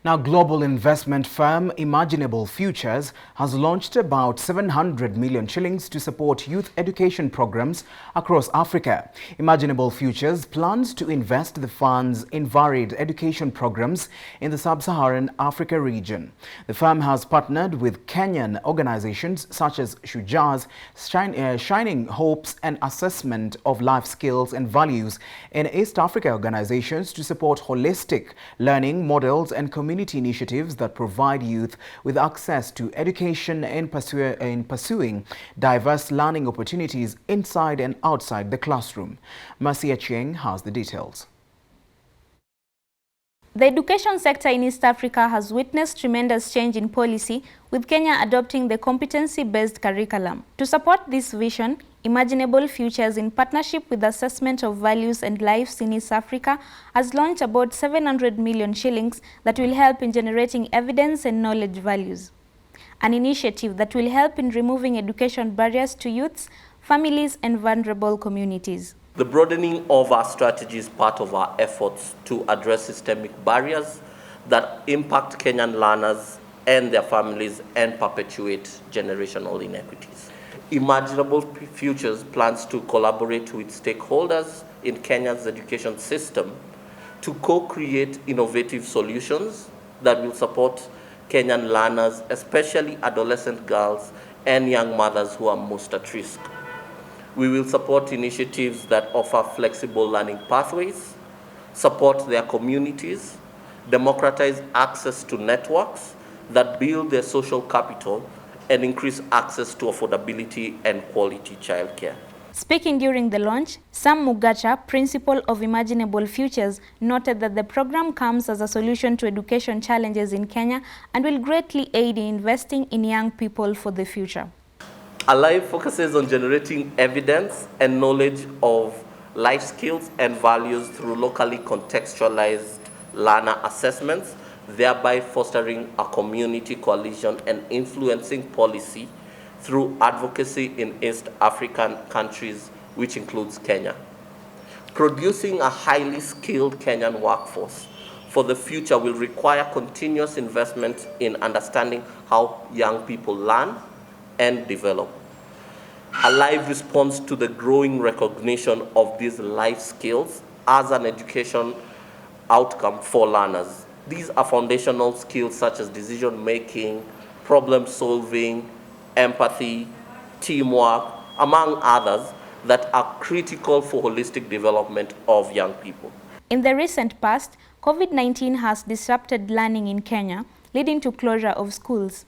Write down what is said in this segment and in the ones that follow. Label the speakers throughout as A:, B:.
A: Now, global investment firm Imaginable Futures has launched about 700 million shillings to support youth education programs across Africa. Imaginable Futures plans to invest the funds in varied education programs in the sub-Saharan Africa region. The firm has partnered with Kenyan organizations such as Shujaaz, Shining Hopes and Assessment of Life Skills and Values in East Africa organizations to support holistic learning models and community initiatives that provide youth with access to education in pursuing diverse learning opportunities inside and outside the classroom. Mercy Achieng has the details.
B: The education sector in East Africa has witnessed tremendous change in policy, with Kenya adopting the competency-based curriculum. To support this vision, Imaginable Futures, in partnership with Assessment of Values and Lives in East Africa, has launched about 700 million shillings that will help in generating evidence and knowledge values. An initiative that will help in removing education barriers to youths, families and vulnerable communities.
C: The broadening of our strategy is part of our efforts to address systemic barriers that impact Kenyan learners and their families and perpetuate generational inequities. Imaginable Futures plans to collaborate with stakeholders in Kenya's education system to co-create innovative solutions that will support Kenyan learners, especially adolescent girls and young mothers who are most at risk. We will support initiatives that offer flexible learning pathways, support their communities, democratize access to networks that build their social capital, and increase access to affordability and quality childcare.
B: Speaking during the launch, Sam Mugacha, principal of Imaginable Futures, noted that the program comes as a solution to education challenges in Kenya and will greatly aid in investing in young people for the future.
C: Alive focuses on generating evidence and knowledge of life skills and values through locally contextualized learner assessments, thereby fostering a community coalition and influencing policy through advocacy in East African countries, which includes Kenya. Producing a highly skilled Kenyan workforce for the future will require continuous investment in understanding how young people learn and develop. Alive responds to the growing recognition of these life skills as an education outcome for learners. These are foundational skills such as decision-making, problem-solving, empathy, teamwork, among others, that are critical for holistic development of young people.
B: In the recent past, COVID-19 has disrupted learning in Kenya, leading to closure of schools.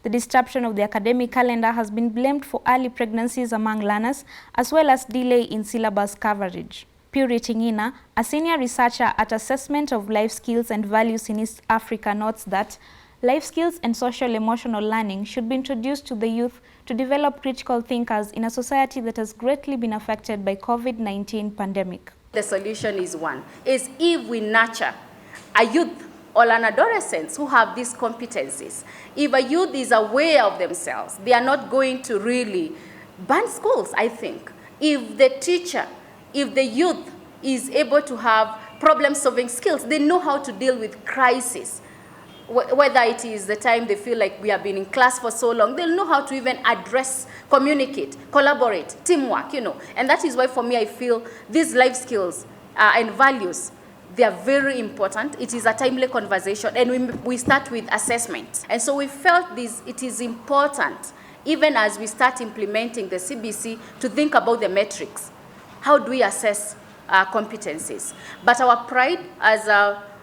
B: The disruption of the academic calendar has been blamed for early pregnancies among learners, as well as delay in syllabus coverage. Purity Ngina, a senior researcher at Assessment of Life Skills and Values in East Africa, notes that life skills and social-emotional learning should be introduced to the youth to develop critical thinkers in a society that has greatly been affected by COVID-19 pandemic.
D: The solution is one, is if we nurture a youth or an adolescents who have these competencies. If a youth is aware of themselves, they are not going to really ban schools, I think. If the teacher, if the youth is able to have problem-solving skills, they know how to deal with crisis. Whether it is the time they feel like we have been in class for so long, they'll know how to even address, communicate, collaborate, teamwork, And that is why for me I feel these life skills and values, they are very important. It is a timely conversation, and we start with assessment. And so we felt it is important, even as we start implementing the CBC, to think about the metrics. How do we assess competencies? But our pride as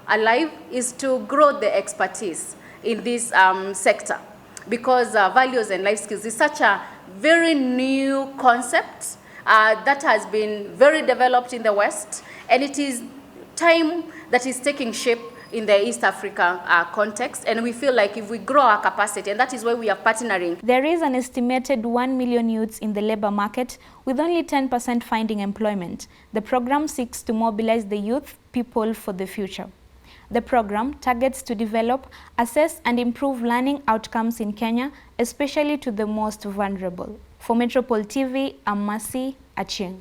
D: Alive is to grow the expertise in this sector, because values and life skills is such a very new concept that has been very developed in the West, and it is time that is taking shape in the East Africa context, and we feel like if we grow our capacity, and that is why we are partnering.
B: There is an estimated 1 million youths in the labor market, with only 10% finding employment. The program seeks to mobilize the youth people for the future. The program targets to develop, assess and improve learning outcomes in Kenya, especially to the most vulnerable. For Metropole TV, I'm Mercy Achieng.